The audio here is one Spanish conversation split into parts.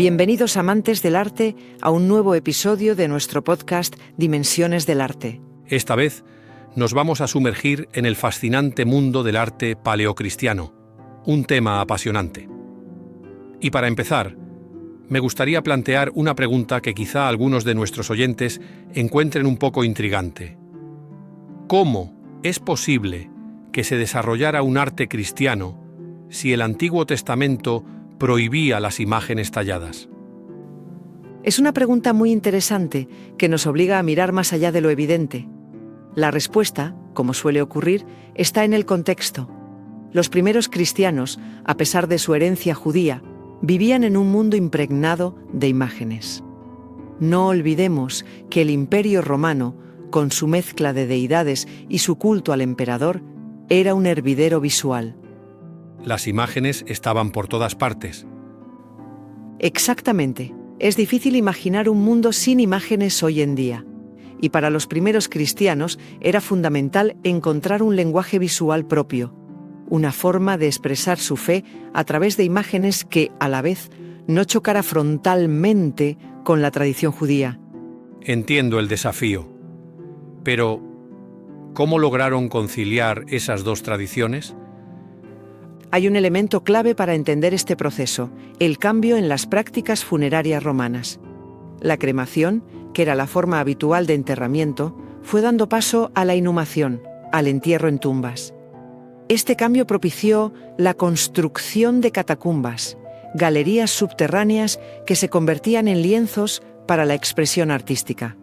Bienvenidos amantes del arte a un nuevo episodio de nuestro podcast Dimensiones del Arte. Esta vez nos vamos a sumergir en el fascinante mundo del arte paleocristiano, un tema apasionante. Y para empezar, me gustaría plantear una pregunta que quizá algunos de nuestros oyentes encuentren un poco intrigante. ¿Cómo es posible que se desarrollara un arte cristiano si el Antiguo Testamento prohibía las imágenes talladas? Es una pregunta muy interesante que nos obliga a mirar más allá de lo evidente. La respuesta, como suele ocurrir, está en el contexto. Los primeros cristianos, a pesar de su herencia judía, vivían en un mundo impregnado de imágenes. No olvidemos que el Imperio Romano, con su mezcla de deidades y su culto al emperador, era un hervidero visual. Las imágenes estaban por todas partes. Exactamente. Es difícil imaginar un mundo sin imágenes hoy en día. Y para los primeros cristianos era fundamental encontrar un lenguaje visual propio, una forma de expresar su fe a través de imágenes que, a la vez, no chocara frontalmente con la tradición judía. Entiendo el desafío. Pero, ¿cómo lograron conciliar esas dos tradiciones? Hay un elemento clave para entender este proceso, el cambio en las prácticas funerarias romanas. La cremación, que era la forma habitual de enterramiento, fue dando paso a la inhumación, al entierro en tumbas. Este cambio propició la construcción de catacumbas, galerías subterráneas que se convertían en lienzos para la expresión artística.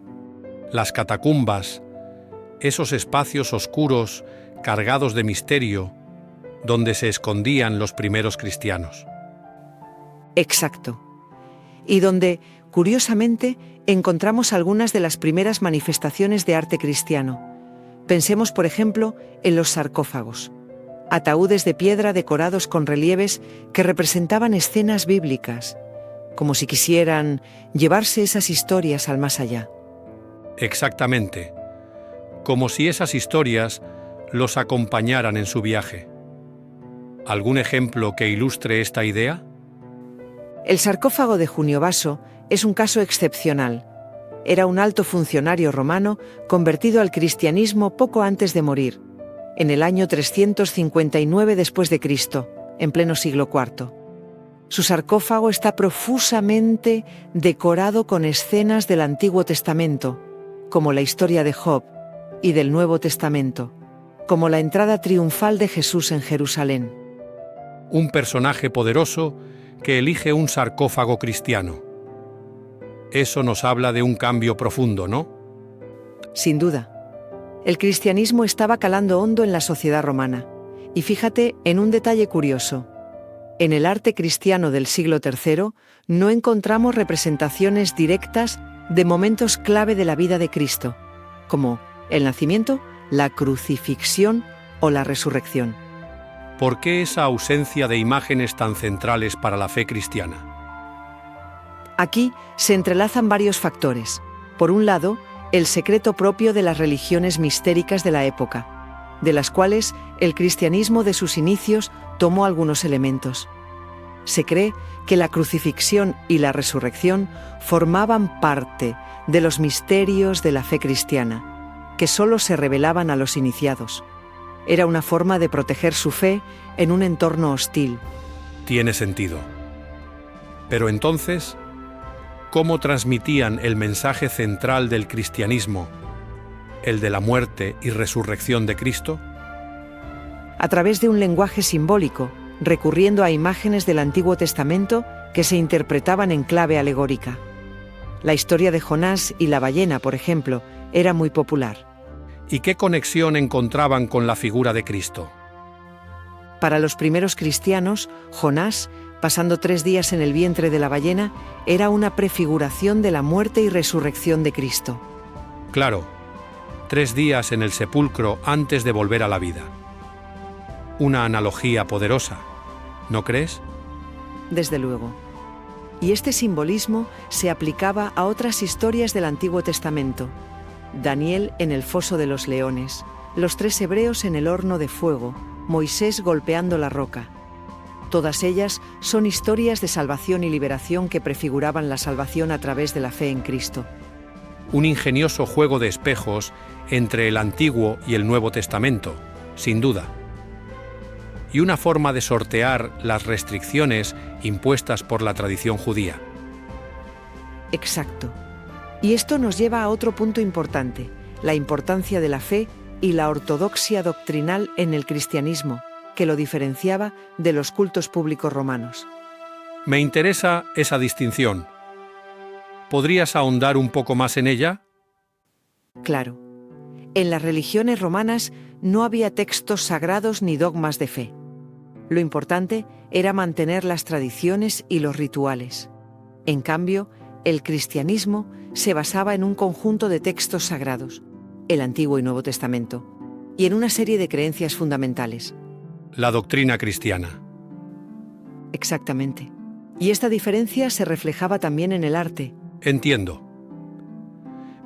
Las catacumbas, esos espacios oscuros cargados de misterio, donde se escondían los primeros cristianos. Exacto. Y donde, curiosamente, encontramos algunas de las primeras manifestaciones de arte cristiano. Pensemos, por ejemplo, en los sarcófagos, ataúdes de piedra decorados con relieves que representaban escenas bíblicas, como si quisieran llevarse esas historias al más allá. Exactamente, como si esas historias los acompañaran en su viaje. ¿Algún ejemplo que ilustre esta idea? El sarcófago de Junio Baso es un caso excepcional. Era un alto funcionario romano convertido al cristianismo poco antes de morir, en el año 359 después de Cristo, en pleno siglo IV. Su sarcófago está profusamente decorado con escenas del Antiguo Testamento, como la historia de Job, y del Nuevo Testamento, como la entrada triunfal de Jesús en Jerusalén. Un personaje poderoso que elige un sarcófago cristiano. Eso nos habla de un cambio profundo, ¿no? Sin duda. El cristianismo estaba calando hondo en la sociedad romana. Y fíjate en un detalle curioso. En el arte cristiano del siglo III no encontramos representaciones directas de momentos clave de la vida de Cristo, como el nacimiento, la crucifixión o la resurrección. ¿Por qué esa ausencia de imágenes tan centrales para la fe cristiana? Aquí se entrelazan varios factores. Por un lado, el secreto propio de las religiones mistéricas de la época, de las cuales el cristianismo de sus inicios tomó algunos elementos. Se cree que la crucifixión y la resurrección formaban parte de los misterios de la fe cristiana, que solo se revelaban a los iniciados. Era una forma de proteger su fe en un entorno hostil. Tiene sentido. Pero entonces, ¿cómo transmitían el mensaje central del cristianismo, el de la muerte y resurrección de Cristo? A través de un lenguaje simbólico, recurriendo a imágenes del Antiguo Testamento que se interpretaban en clave alegórica. La historia de Jonás y la ballena, por ejemplo, era muy popular. ¿Y qué conexión encontraban con la figura de Cristo? Para los primeros cristianos, Jonás, pasando 3 días en el vientre de la ballena, era una prefiguración de la muerte y resurrección de Cristo. Claro, 3 días en el sepulcro antes de volver a la vida. Una analogía poderosa, ¿no crees? Desde luego. Y este simbolismo se aplicaba a otras historias del Antiguo Testamento. Daniel en el foso de los leones, los 3 hebreos en el horno de fuego, Moisés golpeando la roca. Todas ellas son historias de salvación y liberación que prefiguraban la salvación a través de la fe en Cristo. Un ingenioso juego de espejos entre el Antiguo y el Nuevo Testamento, sin duda. Y una forma de sortear las restricciones impuestas por la tradición judía. Exacto. Y esto nos lleva a otro punto importante, la importancia de la fe y la ortodoxia doctrinal en el cristianismo, que lo diferenciaba de los cultos públicos romanos. Me interesa esa distinción. ¿Podrías ahondar un poco más en ella? Claro. En las religiones romanas no había textos sagrados ni dogmas de fe. Lo importante era mantener las tradiciones y los rituales. En cambio, el cristianismo se basaba en un conjunto de textos sagrados, el Antiguo y Nuevo Testamento, y en una serie de creencias fundamentales. La doctrina cristiana. Exactamente. Y esta diferencia se reflejaba también en el arte. Entiendo.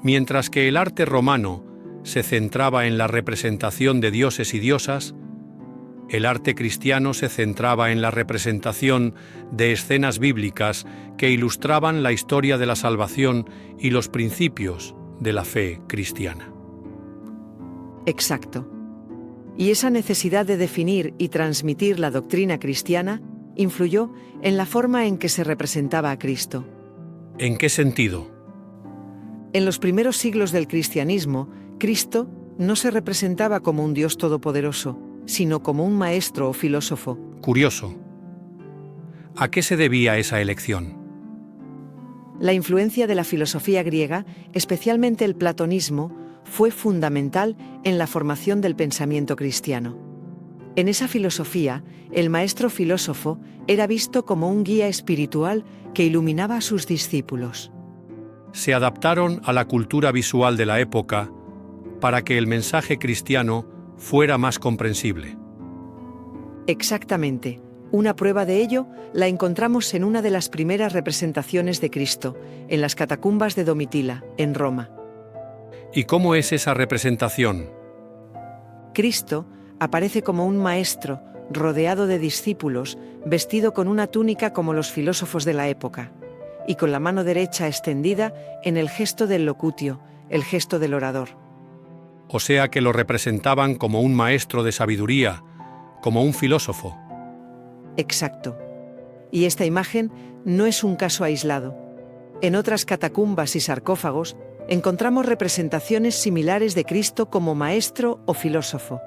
Mientras que el arte romano se centraba en la representación de dioses y diosas, el arte cristiano se centraba en la representación de escenas bíblicas que ilustraban la historia de la salvación y los principios de la fe cristiana. Exacto. Y esa necesidad de definir y transmitir la doctrina cristiana influyó en la forma en que se representaba a Cristo. ¿En qué sentido? En los primeros siglos del cristianismo, Cristo no se representaba como un Dios todopoderoso, sino como un maestro o filósofo. Curioso. ¿A qué se debía esa elección? La influencia de la filosofía griega, especialmente el platonismo, fue fundamental en la formación del pensamiento cristiano. En esa filosofía, el maestro filósofo era visto como un guía espiritual que iluminaba a sus discípulos. Se adaptaron a la cultura visual de la época para que el mensaje cristiano fuera más comprensible. Exactamente. Una prueba de ello la encontramos en una de las primeras representaciones de Cristo, en las catacumbas de Domitila, en Roma. ¿Y cómo es esa representación? Cristo aparece como un maestro, rodeado de discípulos, vestido con una túnica como los filósofos de la época, y con la mano derecha extendida en el gesto del locutio, el gesto del orador. O sea que lo representaban como un maestro de sabiduría, como un filósofo. Exacto. Y esta imagen no es un caso aislado. En otras catacumbas y sarcófagos encontramos representaciones similares de Cristo como maestro o filósofo.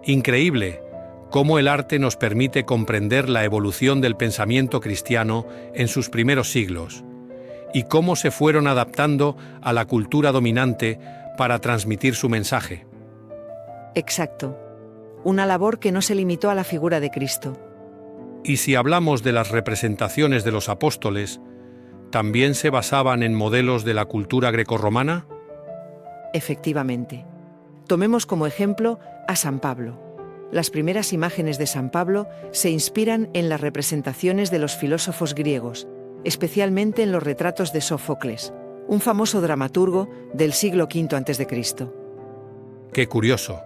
Increíble cómo el arte nos permite comprender la evolución del pensamiento cristiano en sus primeros siglos y cómo se fueron adaptando a la cultura dominante para transmitir su mensaje. Exacto. Una labor que no se limitó a la figura de Cristo. Y si hablamos de las representaciones de los apóstoles, ¿también se basaban en modelos de la cultura grecorromana? Efectivamente. Tomemos como ejemplo a San Pablo. Las primeras imágenes de San Pablo se inspiran en las representaciones de los filósofos griegos, especialmente en los retratos de Sófocles, un famoso dramaturgo del siglo V a.C. ¡Qué curioso!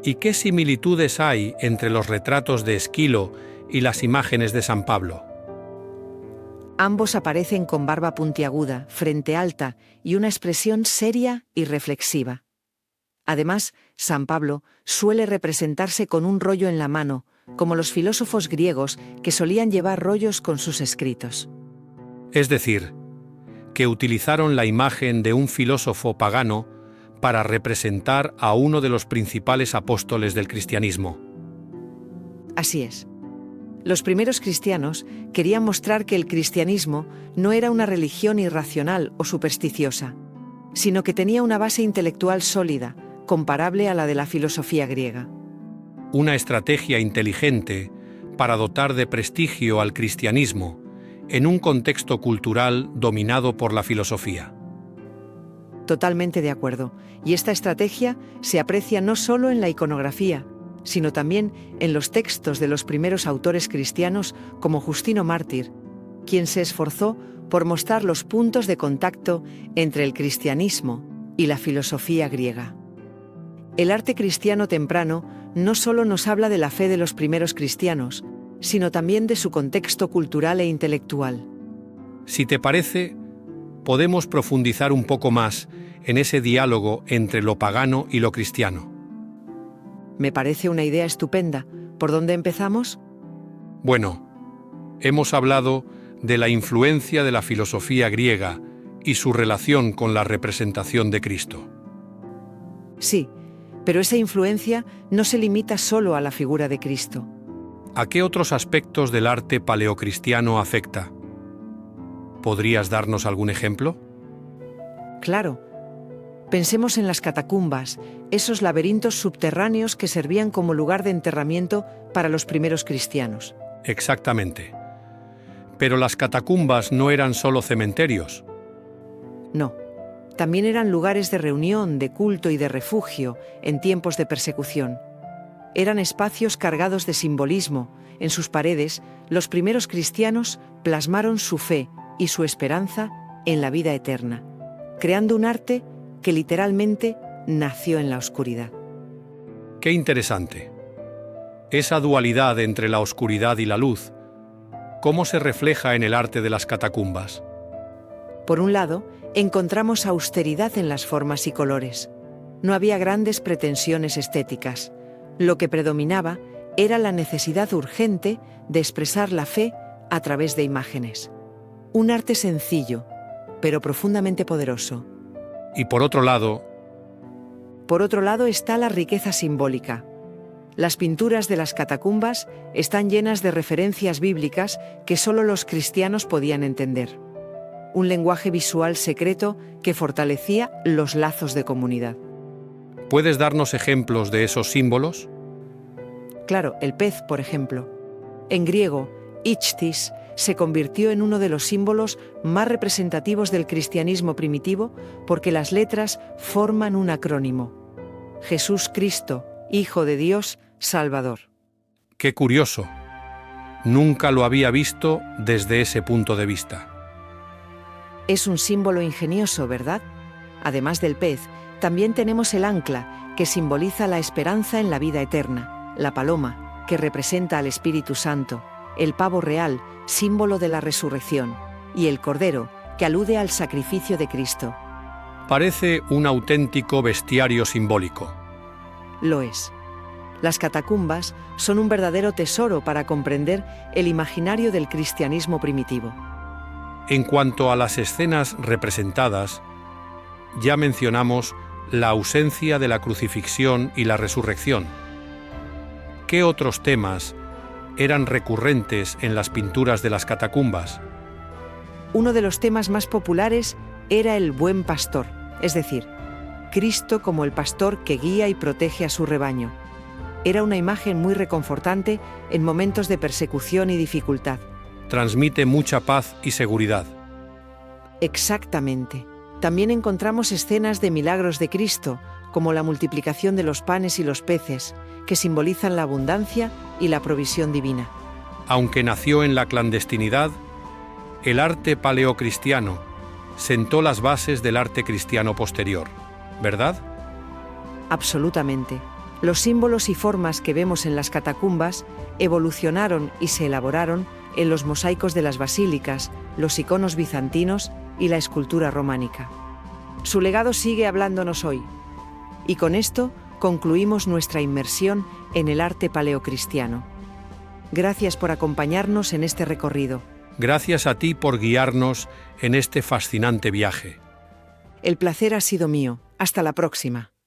¿Y qué similitudes hay entre los retratos de Esquilo y las imágenes de San Pablo? Ambos aparecen con barba puntiaguda, frente alta y una expresión seria y reflexiva. Además, San Pablo suele representarse con un rollo en la mano, como los filósofos griegos que solían llevar rollos con sus escritos. Es decir, que utilizaron la imagen de un filósofo pagano para representar a uno de los principales apóstoles del cristianismo. Así es. Los primeros cristianos querían mostrar que el cristianismo no era una religión irracional o supersticiosa, sino que tenía una base intelectual sólida, comparable a la de la filosofía griega. Una estrategia inteligente para dotar de prestigio al cristianismo en un contexto cultural dominado por la filosofía. Totalmente de acuerdo. Y esta estrategia se aprecia no solo en la iconografía, sino también en los textos de los primeros autores cristianos como Justino Mártir, quien se esforzó por mostrar los puntos de contacto entre el cristianismo y la filosofía griega. El arte cristiano temprano no solo nos habla de la fe de los primeros cristianos, sino también de su contexto cultural e intelectual. Si te parece, podemos profundizar un poco más en ese diálogo entre lo pagano y lo cristiano. Me parece una idea estupenda. ¿Por dónde empezamos? Bueno, hemos hablado de la influencia de la filosofía griega y su relación con la representación de Cristo. Sí, pero esa influencia no se limita solo a la figura de Cristo. ¿A qué otros aspectos del arte paleocristiano afecta? ¿Podrías darnos algún ejemplo? Claro. Pensemos en las catacumbas, esos laberintos subterráneos que servían como lugar de enterramiento para los primeros cristianos. Exactamente. Pero las catacumbas no eran solo cementerios. No, también eran lugares de reunión, de culto y de refugio en tiempos de persecución. Eran espacios cargados de simbolismo. En sus paredes, los primeros cristianos plasmaron su fe y su esperanza en la vida eterna, creando un arte que literalmente nació en la oscuridad. ¡Qué interesante! Esa dualidad entre la oscuridad y la luz, ¿cómo se refleja en el arte de las catacumbas? Por un lado, encontramos austeridad en las formas y colores. No había grandes pretensiones estéticas. Lo que predominaba era la necesidad urgente de expresar la fe a través de imágenes. Un arte sencillo, pero profundamente poderoso. Y por otro lado está la riqueza simbólica. Las pinturas de las catacumbas están llenas de referencias bíblicas que solo los cristianos podían entender. Un lenguaje visual secreto que fortalecía los lazos de comunidad. ¿Puedes darnos ejemplos de esos símbolos? Claro, el pez, por ejemplo. En griego, ichthys se convirtió en uno de los símbolos más representativos del cristianismo primitivo porque las letras forman un acrónimo. Jesús Cristo, Hijo de Dios, Salvador. ¡Qué curioso! Nunca lo había visto desde ese punto de vista. Es un símbolo ingenioso, ¿verdad? Además del pez, también tenemos el ancla, que simboliza la esperanza en la vida eterna, la paloma, que representa al Espíritu Santo, el pavo real, símbolo de la resurrección, y el cordero, que alude al sacrificio de Cristo. Parece un auténtico bestiario simbólico. Lo es. Las catacumbas son un verdadero tesoro para comprender el imaginario del cristianismo primitivo. En cuanto a las escenas representadas, ya mencionamos la ausencia de la crucifixión y la resurrección. ¿Qué otros temas eran recurrentes en las pinturas de las catacumbas? Uno de los temas más populares era el buen pastor, es decir, Cristo como el pastor que guía y protege a su rebaño. Era una imagen muy reconfortante en momentos de persecución y dificultad. Transmite mucha paz y seguridad. Exactamente. También encontramos escenas de milagros de Cristo, como la multiplicación de los panes y los peces, que simbolizan la abundancia y la provisión divina. Aunque nació en la clandestinidad, el arte paleocristiano sentó las bases del arte cristiano posterior, ¿verdad? Absolutamente. Los símbolos y formas que vemos en las catacumbas evolucionaron y se elaboraron en los mosaicos de las basílicas, los iconos bizantinos y la escultura románica. Su legado sigue hablándonos hoy. Y con esto concluimos nuestra inmersión en el arte paleocristiano. Gracias por acompañarnos en este recorrido. Gracias a ti por guiarnos en este fascinante viaje. El placer ha sido mío. Hasta la próxima.